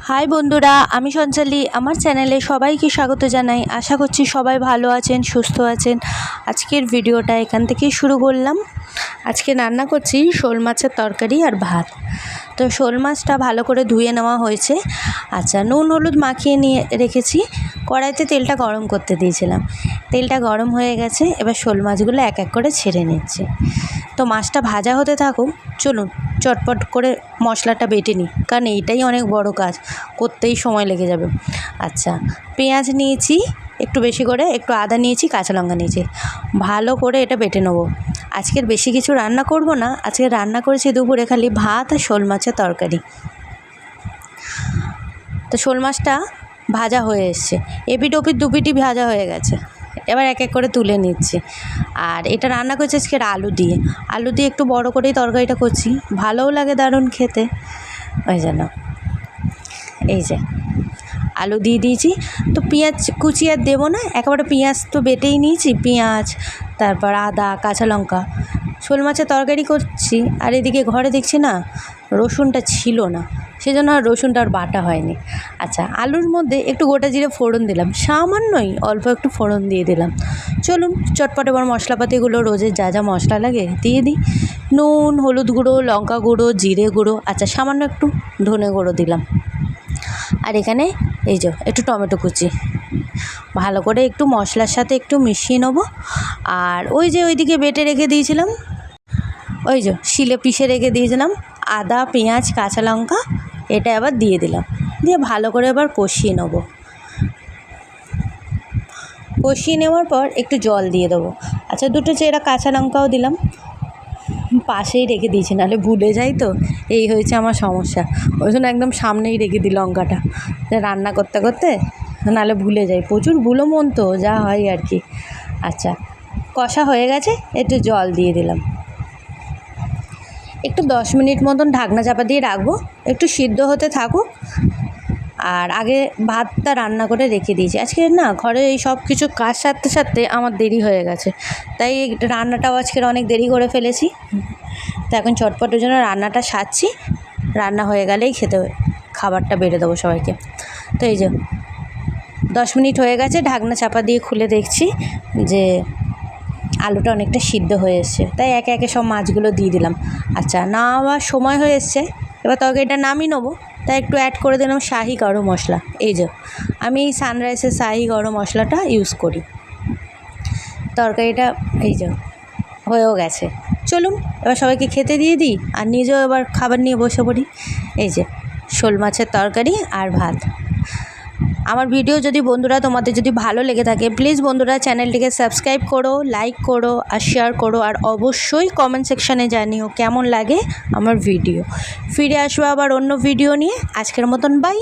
High বন্ধুরা, আমি সঞ্চালি আমার চ্যানেলে সবাইকে স্বাগত জানাই। আশা করছি সবাই ভালো আছেন, সুস্থ আছেন। আজকের ভিডিওটা এখান থেকেই শুরু করলাম। আজকে রান্না করছি শোল মাছের তরকারি আর ভাত। তো শোল মাছটা ভালো করে ধুয়ে নেওয়া হয়েছে। আচ্ছা, নুন হলুদ মাখিয়ে নিয়ে রেখেছি। কড়াইতে তেলটা গরম করতে দিয়েছিলাম। তেলটা গরম হয়ে গেছে, এবার শোল মাছগুলো এক এক করে ছেড়ে নিচ্ছি। তো মাছটা ভাজা হতে থাকুক, চলুন চটপট করে মশলাটা বেটে নিই, কারণ এইটাই অনেক বড় কাজ, করতেই সময় লেগে যাবে। আচ্ছা, পেঁয়াজ নিয়েছি একটু বেশি করে, একটু আদা নিয়েছি, কাঁচা লঙ্কা নিয়েছি। ভালো করে এটা বেটে নেবো। আজকের বেশি কিছু রান্না করব না, আজকে রান্না করেছি দুপুরে খালি ভাত আর শোল মাছের তরকারি। তো শোল মাছটা ভাজা হয়ে এসছে, এপিট ওপিট দুপিটি ভাজা হয়ে গেছে। এবার এক এক করে তুলে নিচ্ছি। আর এটা রান্না করছি আজকে আলু দিয়ে একটু বড় করেই তরকারিটা করছি, ভালোও লাগে দারুণ খেতে। ওই জন্য এই যে আলু দিয়ে দিয়েছি। তো পেঁয়াজ কুচি আর দেবো না, একেবারে পেঁয়াজ তো বেটেই নিয়েছি, পেঁয়াজ তারপর আদা কাঁচা লঙ্কা। শোল মাছের তরকারি করছি আর এদিকে ঘরে দেখছি না রসুনটা ছিল না, সেজন্য আর রসুনটা আর বাটা হয়নি। আচ্ছা, আলুর মধ্যে একটু গোটা জিরে ফোড়ন দিলাম, সামান্যই অল্প একটু ফোড়ন দিয়ে দিলাম। চলুন চটপট এবার মশলাপাতিগুলো রোজের যা যা মশলা লাগে দিয়ে দিই। নুন হলুদ গুঁড়ো, লঙ্কা গুঁড়ো, জিরে গুঁড়ো, আচ্ছা সামান্য একটু ধনে গুঁড়ো দিলাম। আর এখানে এই যে একটু টমেটো কুচি, ভালো করে একটু মশলার সাথে একটু মিশিয়ে নেবো। আর ওই যে ওইদিকে বেটে রেখে দিয়েছিলাম, ওই যে শিলে পিষে রেখে দিয়েছিলাম আদা পেঁয়াজ কাঁচা লঙ্কা, এটা আবার দিয়ে দিলাম। দিয়ে ভালো করে এবার কষিয়ে নেবো। কষিয়ে নেওয়ার পর একটু জল দিয়ে দেবো। আচ্ছা, দুটো চেরা কাঁচা লঙ্কাও দিলাম, পাশেই রেখে দিয়েছি, নাহলে ভুলে যাই। তো এই হয়েছে আমার সমস্যা, ওই জন্য একদম সামনেই রেখে দিই লঙ্কাটা, রান্না করতে করতে নাহলে ভুলে যাই। প্রচুর ভুলো মন তো, যা হয় আর কি। আচ্ছা, কষা হয়ে গেছে, একটু জল দিয়ে দিলাম। একটু 10 মিনিট মতন ঢাকনা চাপা দিয়ে রাখবো, একটু সিদ্ধ হতে থাকুক। আর আগে ভাতটা রান্না করে রেখে দিয়েছি। আজকে না ঘরে এই সব কিছু কাজ সারতে সারতে আমার দেরি হয়ে গেছে, তাই রান্নাটাও আজকের অনেক দেরি করে ফেলেছি। তো এখন চটপটের জন্য রান্নাটা সারছি, রান্না হয়ে গেলেই খাবারটা বেড়ে দেবো সবাইকে। তো এই যে 10 মিনিট হয়ে গেছে, ঢাকনা চাপা দিয়ে খুলে দেখছি যে আলুটা অনেকটা সিদ্ধ হয়ে এসছে, তাই একে একে সব মাছগুলো দিয়ে দিলাম। আচ্ছা, নামার সময় হয়ে এসছে, এবার তরকারিটা নামিয়ে নেবো, তাই একটু অ্যাড করে দিলাম শাহি গরম মশলা। এই যে আমি সানরাইসের শাহি গরম মশলাটা ইউজ করি। তরকারিটা এই যে হয়েও গেছে, চলুন এবার সবাইকে খেতে দিয়ে দিই, আর নিজেও এবার খাবার নিয়ে বসে পড়ি। এই যে শোল মাছের তরকারি আর ভাত। আমার ভিডিও যদি বন্ধুরা তোমাদের যদি ভালো লেগে থাকে, প্লিজ বন্ধুরা চ্যানেলটিকে সাবস্ক্রাইব করো, লাইক করো আর শেয়ার করো, আর অবশ্যই কমেন্ট সেকশানে জানিও কেমন লাগে আমার ভিডিও। ফিরে আসবো আবার অন্য ভিডিও নিয়ে। আজকের মতন বাই।